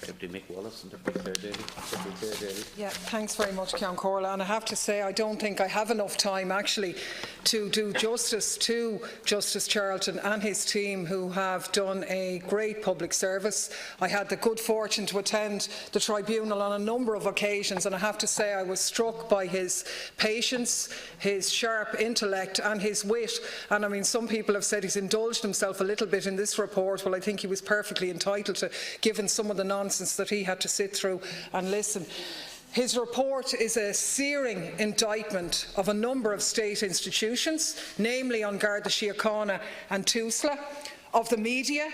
Deputy Mick Wallace and Deputy Clare Daly. Deputy Clare Daly. Yeah, thanks very much, Ceann Comhairle. And I have to say, I don't think I have enough time actually to do justice to Justice Charleton and his team, who have done a great public service. I had the good fortune to attend the Tribunal on a number of occasions, and I have to say I was struck by his patience, his sharp intellect and his wit. And I mean, some people have said he's indulged himself a little bit in this report. Well, I think he was perfectly entitled to, given some of the nonsense that he had to sit through and listen. His report is a searing indictment of a number of state institutions, namely on Garda Síochána and Tusla, of the media,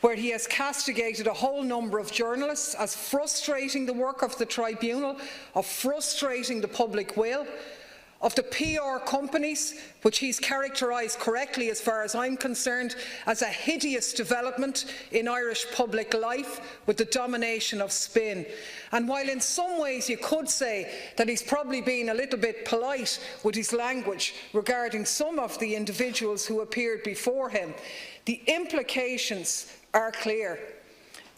where he has castigated a whole number of journalists as frustrating the work of the tribunal, of frustrating the public will, of the PR companies, which he's characterised correctly as far as I'm concerned as a hideous development in Irish public life with the domination of spin. And while in some ways you could say that he's probably been a little bit polite with his language regarding some of the individuals who appeared before him, the implications are clear.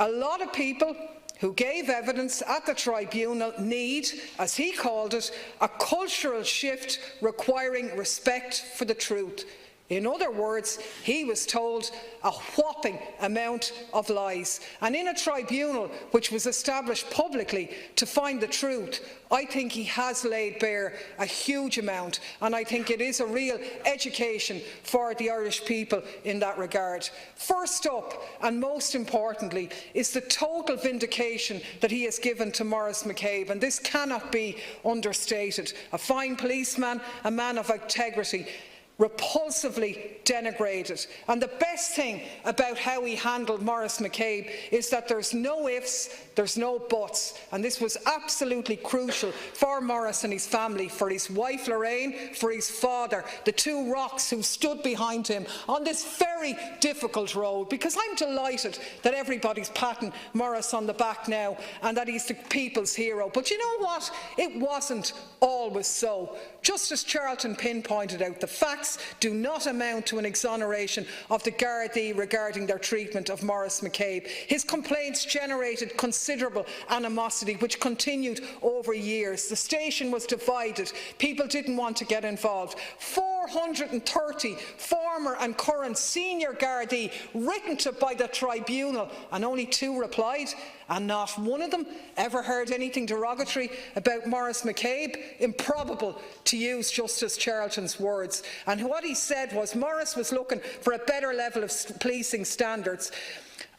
A lot of people who gave evidence at the tribunal need, as he called it, a cultural shift requiring respect for the truth. In other words, he was told a whopping amount of lies. And in a tribunal which was established publicly to find the truth, I think he has laid bare a huge amount, and I think it is a real education for the Irish people in that regard. First up, and most importantly, is the total vindication that he has given to Maurice McCabe, and this cannot be understated. A fine policeman, a man of integrity, repulsively denigrated. And the best thing about how he handled Maurice McCabe is that there's no ifs, there's no buts. And this was absolutely crucial for Maurice and his family, for his wife Lorraine, for his father, the two rocks who stood behind him on this very difficult road. Because I'm delighted that everybody's patting Maurice on the back now and that he's the people's hero. But you know what? It wasn't always so. Justice Charleton pinpointed out the facts do not amount to an exoneration of the Gardaí regarding their treatment of Maurice McCabe. His complaints generated considerable animosity which continued over years. The station was divided. People didn't want to get involved. 430 former and current senior Gardaí written to by the tribunal, and only 2 replied, and not one of them ever heard anything derogatory about Maurice McCabe. Improbable, to use Justice Charleton's words. And what he said was Maurice was looking for a better level of policing standards,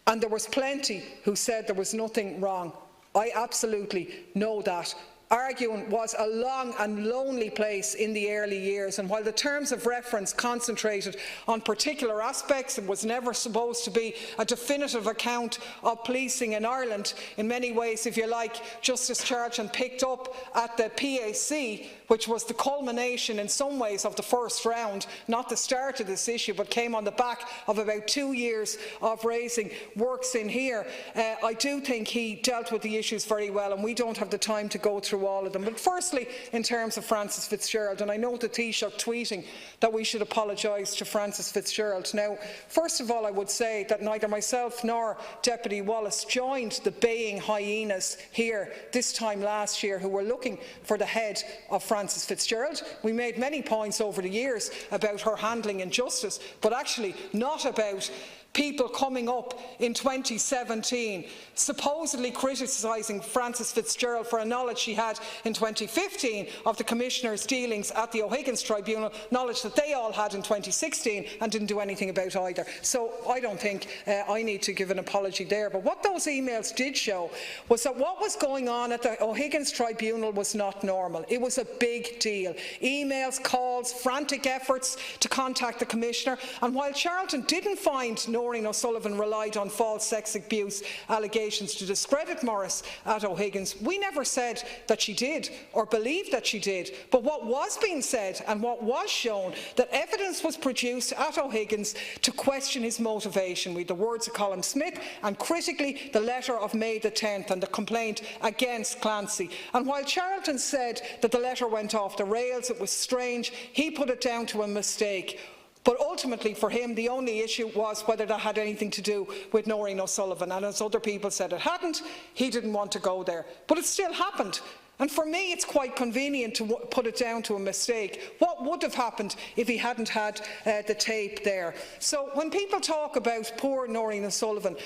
and there was plenty who said there was nothing wrong. I absolutely know that. Arguing was a long and lonely place in the early years, and while the terms of reference concentrated on particular aspects, it was never supposed to be a definitive account of policing in Ireland. In many ways, if you like, Justice Charleton picked up at the PAC, which was the culmination in some ways of the first round, not the start of this issue, but came on the back of about 2 years of raising works in here. I do think he dealt with the issues very well, and we don't have the time to go through all of them. But firstly, in terms of Francis Fitzgerald, and I know the Taoiseach tweeting that we should apologise to Francis Fitzgerald. Now, first of all, I would say that neither myself nor Deputy Wallace joined the baying hyenas here this time last year who were looking for the head of Francis Fitzgerald. We made many points over the years about her handling injustice, but actually not about people coming up in 2017 supposedly criticising Francis Fitzgerald for a knowledge she had in 2015 of the Commissioner's dealings at the O'Higgins Tribunal, knowledge that they all had in 2016 and didn't do anything about either. So I don't think I need to give an apology there. But what those emails did show was that what was going on at the O'Higgins Tribunal was not normal. It was a big deal. Emails, calls, frantic efforts to contact the Commissioner. And while Charleton didn't find Noreen O'Sullivan relied on false sex abuse allegations to discredit Maurice at O'Higgins, we never said that she did or believed that she did. But what was being said and what was shown, that evidence was produced at O'Higgins to question his motivation, with the words of Colin Smith and critically the letter of May the 10th and the complaint against Clancy. And while Charleton said that the letter went off the rails, it was strange, he put it down to a mistake. But ultimately, for him, the only issue was whether that had anything to do with Noreen O'Sullivan. And as other people said it hadn't, he didn't want to go there. But it still happened. And for me, it's quite convenient to put it down to a mistake. What would have happened if he hadn't had the tape there? So when people talk about poor Noreen O'Sullivan,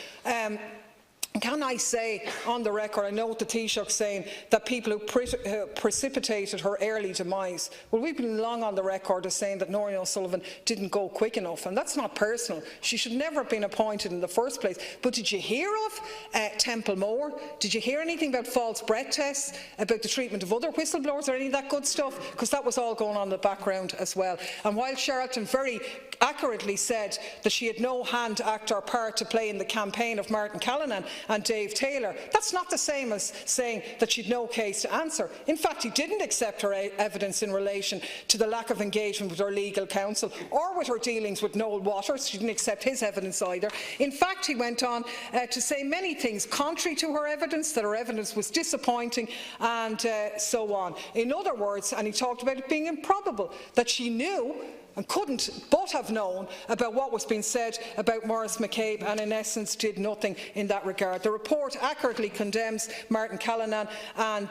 can I say on the record, I know the Taoiseach saying that people who precipitated her early demise, well, we've been long on the record as saying that Noreen O'Sullivan didn't go quick enough, and that's not personal. She should never have been appointed in the first place. But did you hear of Templemore? Did you hear anything about false breath tests, about the treatment of other whistleblowers or any of that good stuff? Because that was all going on in the background as well. And while Charleton very accurately said that she had no hand, act or part to play in the campaign of Martin Callanan and Dave Taylor, that's not the same as saying that she'd no case to answer. In fact, he didn't accept her evidence in relation to the lack of engagement with her legal counsel or with her dealings with Noel Waters. She didn't accept his evidence either. In fact, he went on to say many things contrary to her evidence, that her evidence was disappointing and so on. In other words, and he talked about it being improbable, that she knew and couldn't but have known about what was being said about Maurice McCabe, and in essence did nothing in that regard. The report accurately condemns Martin Callanan and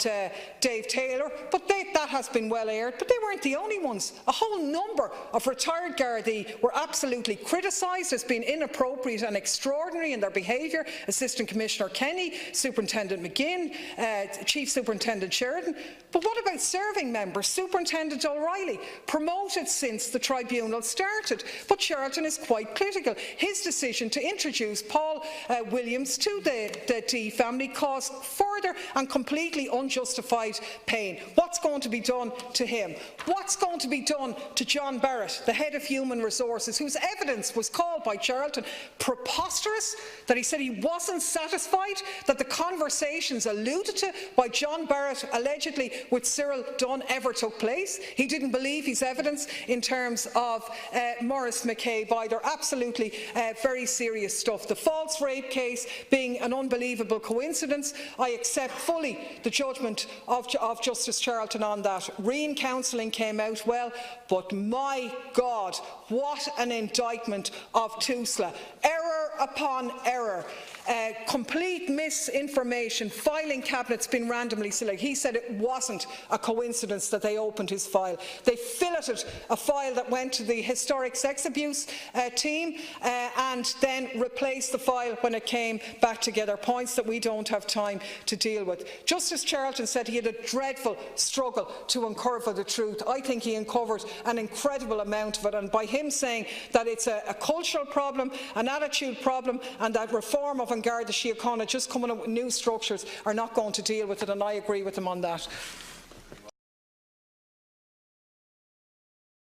Dave Taylor, but that has been well aired. But they weren't the only ones. A whole number of retired Gardaí were absolutely criticised as being inappropriate and extraordinary in their behaviour. Assistant Commissioner Kenny, Superintendent McGinn, Chief Superintendent Sheridan. But what about serving members? Superintendent O'Reilly, promoted since the Tribunal started. But Charleton is quite critical. His decision to introduce Paul Williams to the D family caused further and completely unjustified pain. What's going to be done to him? What's going to be done to John Barrett, the head of Human Resources, whose evidence was called by Charleton preposterous, that he said he wasn't satisfied that the conversations alluded to by John Barrett allegedly with Cyril Dunn ever took place? He didn't believe his evidence in terms of Maurice McCabe either. Absolutely very serious stuff. The false rape case being an unbelievable coincidence. I accept fully the judgment of Justice Charleton on that. Counselling came out well, but my God, what an indictment of Tusla. Error upon error. Complete misinformation, filing cabinets being randomly selected. He said it wasn't a coincidence that they opened his file. They filleted a file that went to the historic sex abuse team and then replaced the file when it came back together. Points that we don't have time to deal with. Justice Charleton said he had a dreadful struggle to uncover the truth. I think he uncovered an incredible amount of it, and by him saying that it's a cultural problem, an attitude problem, and that reform of Garda Síochána just coming up with new structures are not going to deal with it, and I agree with him on that.